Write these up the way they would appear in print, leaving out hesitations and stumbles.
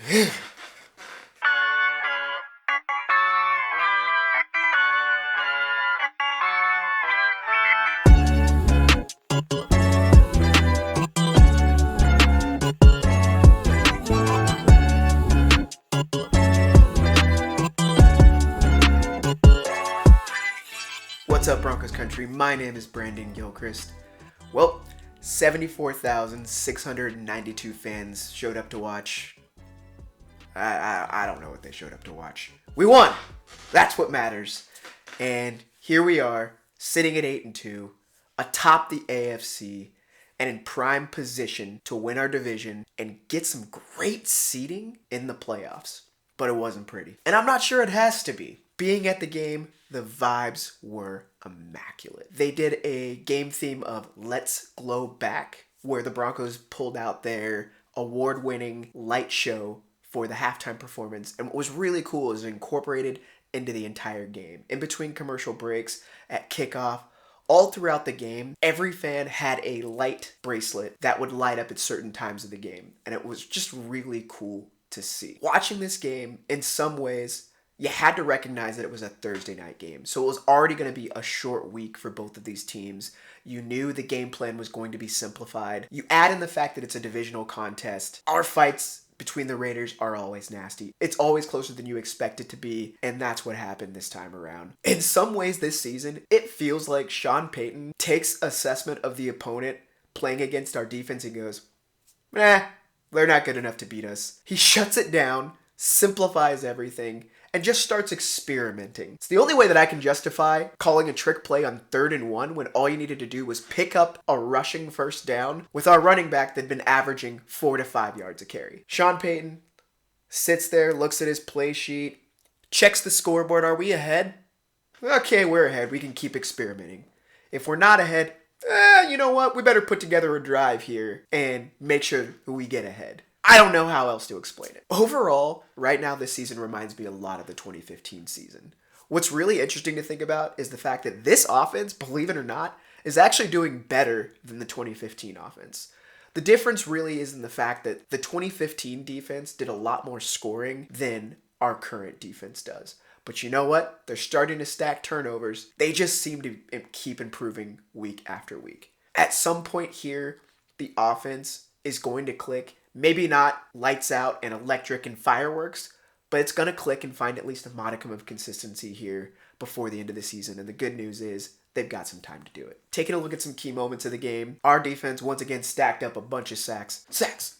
What's up, Broncos country? My name is Brandon Gilchrist. Well, 74,692 fans showed up to watch. I don't know what they showed up to watch. We won! That's what matters. And here we are, sitting at 8-2, atop the AFC, and in prime position to win our division and get some great seeding in the playoffs. But it wasn't pretty. And I'm not sure it has to be. Being at the game, the vibes were immaculate. They did a game theme of Let's Glow Back, where the Broncos pulled out their award-winning light show for the halftime performance. And what was really cool is it incorporated into the entire game. In between commercial breaks, at kickoff, all throughout the game, every fan had a light bracelet that would light up at certain times of the game. And it was just really cool to see. Watching this game, in some ways, you had to recognize that it was a Thursday night game. So it was already going to be a short week for both of these teams. You knew the game plan was going to be simplified. You add in the fact that it's a divisional contest. Our fights between the Raiders are always nasty. It's always closer than you expect it to be, and that's what happened this time around. In some ways this season, it feels like Sean Payton takes assessment of the opponent playing against our defense and goes, they're not good enough to beat us. He shuts it down, simplifies everything, and just starts experimenting. It's the only way that I can justify calling a trick play on 3rd and 1 when all you needed to do was pick up a rushing first down with our running back that'd been averaging 4 to 5 yards a carry. Sean Payton sits there, looks at his play sheet, checks the scoreboard. Are we ahead? Okay, we're ahead. We can keep experimenting. If we're not ahead, you know what? We better put together a drive here and make sure we get ahead. I don't know how else to explain it. Overall, right now this season reminds me a lot of the 2015 season. What's really interesting to think about is the fact that this offense, believe it or not, is actually doing better than the 2015 offense. The difference really is in the fact that the 2015 defense did a lot more scoring than our current defense does. But you know what? They're starting to stack turnovers. They just seem to keep improving week after week. At some point here, the offense is going to click. Maybe not lights out and electric and fireworks, but it's going to click and find at least a modicum of consistency here before the end of the season. And the good news is they've got some time to do it. Taking a look at some key moments of the game, our defense once again stacked up a bunch of sacks. Sacks.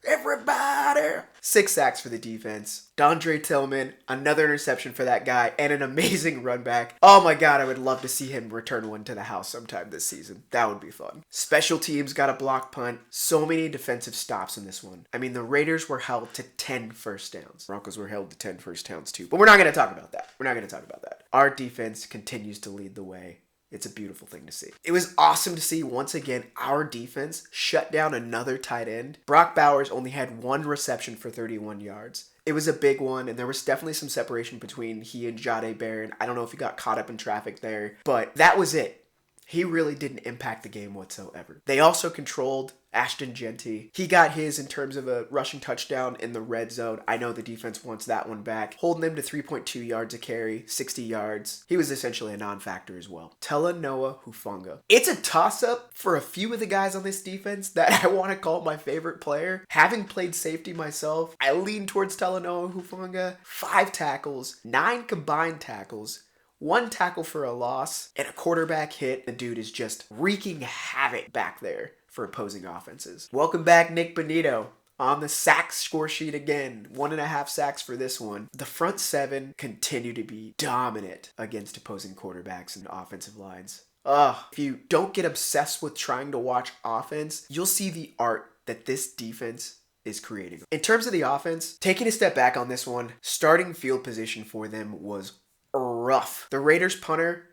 Everybody! 6 sacks for the defense. Dondre Tillman, another interception for that guy, and an amazing run back. Oh my god, I would love to see him return one to the house sometime this season. That would be fun. Special teams got a block punt. So many defensive stops in this one. I mean, the Raiders were held to 10 first downs. Broncos were held to 10 first downs too. But we're not going to talk about that. Our defense continues to lead the way. It's a beautiful thing to see. It was awesome to see, once again, our defense shut down another tight end. Brock Bowers only had 1 reception for 31 yards. It was a big one, and there was definitely some separation between he and Jahdae Barron. I don't know if he got caught up in traffic there, but that was it. He really didn't impact the game whatsoever. They also controlled Ashton Genty. He got his in terms of a rushing touchdown in the red zone. I know the defense wants that one back. Holding him to 3.2 yards a carry, 60 yards. He was essentially a non-factor as well. Talanoa Hufanga. It's a toss-up for a few of the guys on this defense that I want to call my favorite player. Having played safety myself, I lean towards Talanoa Hufanga. 5 tackles, 9 combined tackles, 1 tackle for a loss, and a quarterback hit. The dude is just wreaking havoc back there for opposing offenses. Welcome back, Nick Bonito. On the sack score sheet again. 1.5 sacks for this one. The front 7 continue to be dominant against opposing quarterbacks and offensive lines. If you don't get obsessed with trying to watch offense, you'll see the art that this defense is creating. In terms of the offense, taking a step back on this one, starting field position for them was rough. The Raiders punter,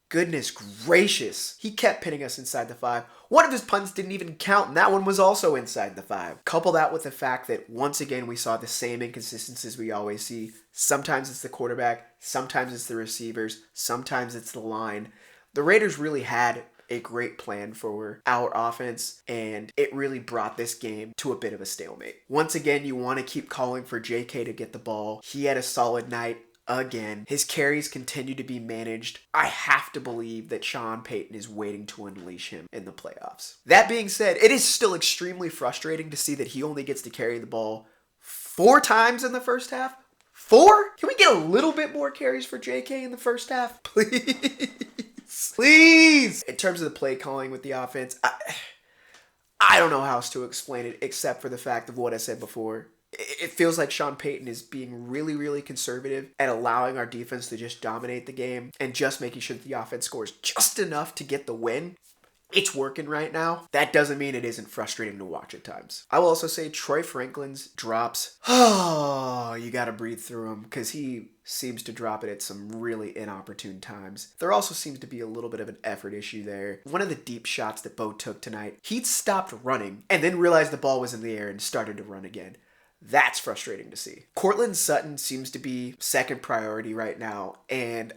goodness gracious, he kept pinning us inside the 5. One of his punts didn't even count, and that one was also inside the 5. Couple that with the fact that once again we saw the same inconsistencies we always see. Sometimes it's the quarterback, sometimes it's the receivers, sometimes it's the line. The Raiders really had a great plan for our offense, and it really brought this game to a bit of a stalemate. Once again, you want to keep calling for JK to get the ball. He had a solid night. Again, his carries continue to be managed. I have to believe that Sean Payton is waiting to unleash him in the playoffs. That being said, it is still extremely frustrating to see that he only gets to carry the ball 4 times in the first half. 4? Can we get a little bit more carries for JK in the first half? Please. Please. In terms of the play calling with the offense, I don't know how else to explain it except for the fact of what I said before. It feels like Sean Payton is being really, really conservative at allowing our defense to just dominate the game and just making sure that the offense scores just enough to get the win. It's working right now. That doesn't mean it isn't frustrating to watch at times. I will also say Troy Franklin's drops. Oh, you got to breathe through them because he seems to drop it at some really inopportune times. There also seems to be a little bit of an effort issue there. One of the deep shots that Bo took tonight, he'd stopped running and then realized the ball was in the air and started to run again. That's frustrating to see. Courtland Sutton seems to be second priority right now, and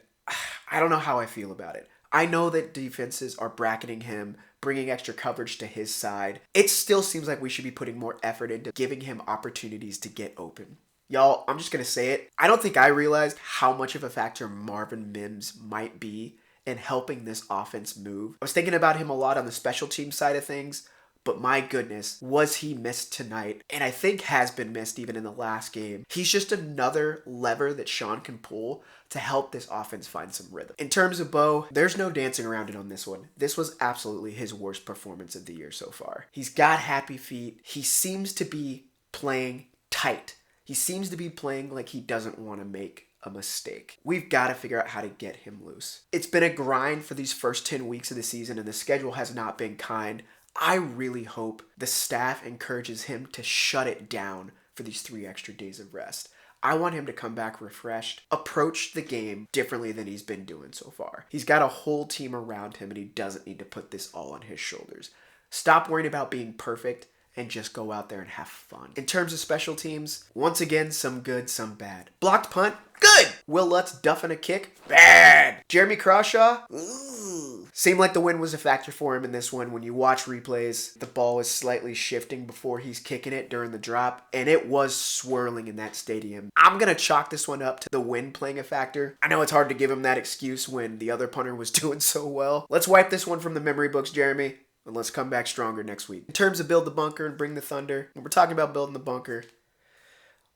I don't know how I feel about it. I know that defenses are bracketing him, bringing extra coverage to his side. It still seems like we should be putting more effort into giving him opportunities to get open. Y'all, I'm just going to say it. I don't think I realized how much of a factor Marvin Mims might be in helping this offense move. I was thinking about him a lot on the special team side of things, but my goodness, was he missed tonight? And I think has been missed even in the last game. He's just another lever that Sean can pull to help this offense find some rhythm. In terms of Bo, there's no dancing around it on this one. This was absolutely his worst performance of the year so far. He's got happy feet. He seems to be playing tight. He seems to be playing like he doesn't want to make a mistake. We've got to figure out how to get him loose. It's been a grind for these first 10 weeks of the season, and the schedule has not been kind. I really hope the staff encourages him to shut it down for these 3 extra days of rest. I want him to come back refreshed, approach the game differently than he's been doing so far. He's got a whole team around him and he doesn't need to put this all on his shoulders. Stop worrying about being perfect and just go out there and have fun. In terms of special teams, once again, some good, some bad. Blocked punt, good. Will Lutz duffing a kick, bad. Jeremy Crawshaw, ooh. Seemed like the wind was a factor for him in this one. When you watch replays, the ball is slightly shifting before he's kicking it during the drop, and it was swirling in that stadium. I'm going to chalk this one up to the wind playing a factor. I know it's hard to give him that excuse when the other punter was doing so well. Let's wipe this one from the memory books, Jeremy. And let's come back stronger next week. In terms of build the bunker and bring the thunder, when we're talking about building the bunker,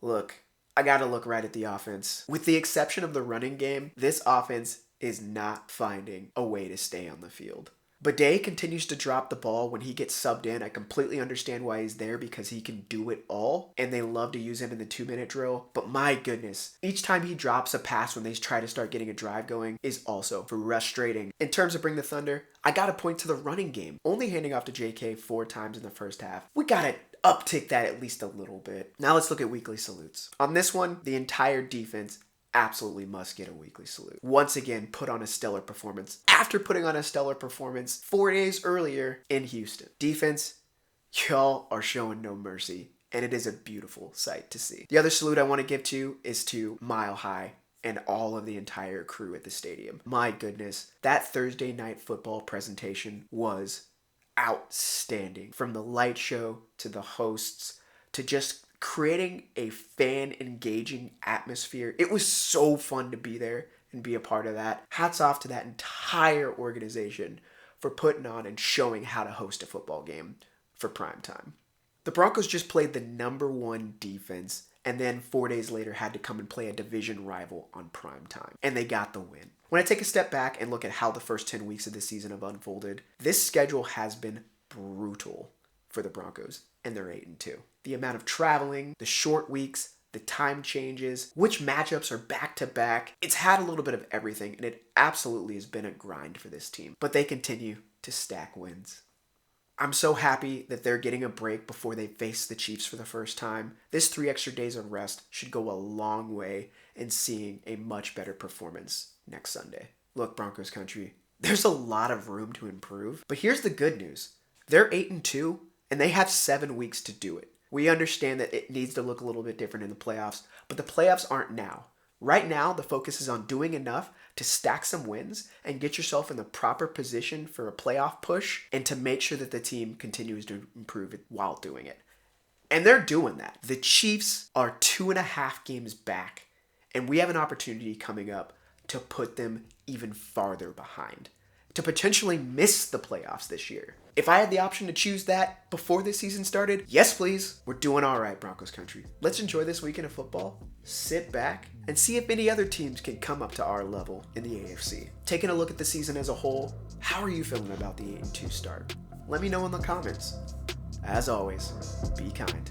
look, I got to look right at the offense. With the exception of the running game, this offense is not finding a way to stay on the field. Bidet continues to drop the ball when he gets subbed in. I completely understand why he's there because he can do it all, and they love to use him in the 2-minute drill. But my goodness, each time he drops a pass when they try to start getting a drive going is also frustrating. In terms of bring the thunder, I got to point to the running game. Only handing off to JK 4 times in the first half. We got to uptick that at least a little bit. Now let's look at weekly salutes. On this one, the entire defense absolutely must get a weekly salute. Once again, put on a stellar performance after putting on a stellar performance 4 days earlier in Houston. Defense, y'all are showing no mercy, and it is a beautiful sight to see. The other salute I want to give to is to Mile High and all of the entire crew at the stadium. My goodness, that Thursday night football presentation was outstanding. From the light show to the hosts to just creating a fan-engaging atmosphere. It was so fun to be there and be a part of that. Hats off to that entire organization for putting on and showing how to host a football game for prime time. The Broncos just played the #1 defense and then 4 days later had to come and play a division rival on prime time. And they got the win. When I take a step back and look at how the first 10 weeks of the season have unfolded, this schedule has been brutal for the Broncos, and they're 8-2. The amount of traveling, the short weeks, the time changes, which matchups are back-to-back. It's had a little bit of everything, and it absolutely has been a grind for this team. But they continue to stack wins. I'm so happy that they're getting a break before they face the Chiefs for the first time. This 3 extra days of rest should go a long way in seeing a much better performance next Sunday. Look, Broncos country, there's a lot of room to improve, but here's the good news. They're 8-2, and they have 7 weeks to do it. We understand that it needs to look a little bit different in the playoffs, but the playoffs aren't now. Right now, the focus is on doing enough to stack some wins and get yourself in the proper position for a playoff push and to make sure that the team continues to improve it while doing it. And they're doing that. The Chiefs are 2.5 games back, and we have an opportunity coming up to put them even farther behind, to potentially miss the playoffs this year. If I had the option to choose that before this season started, yes please, we're doing all right, Broncos country. Let's enjoy this weekend of football, sit back, and see if any other teams can come up to our level in the AFC. Taking a look at the season as a whole, how are you feeling about the 8-2 start? Let me know in the comments. As always, be kind.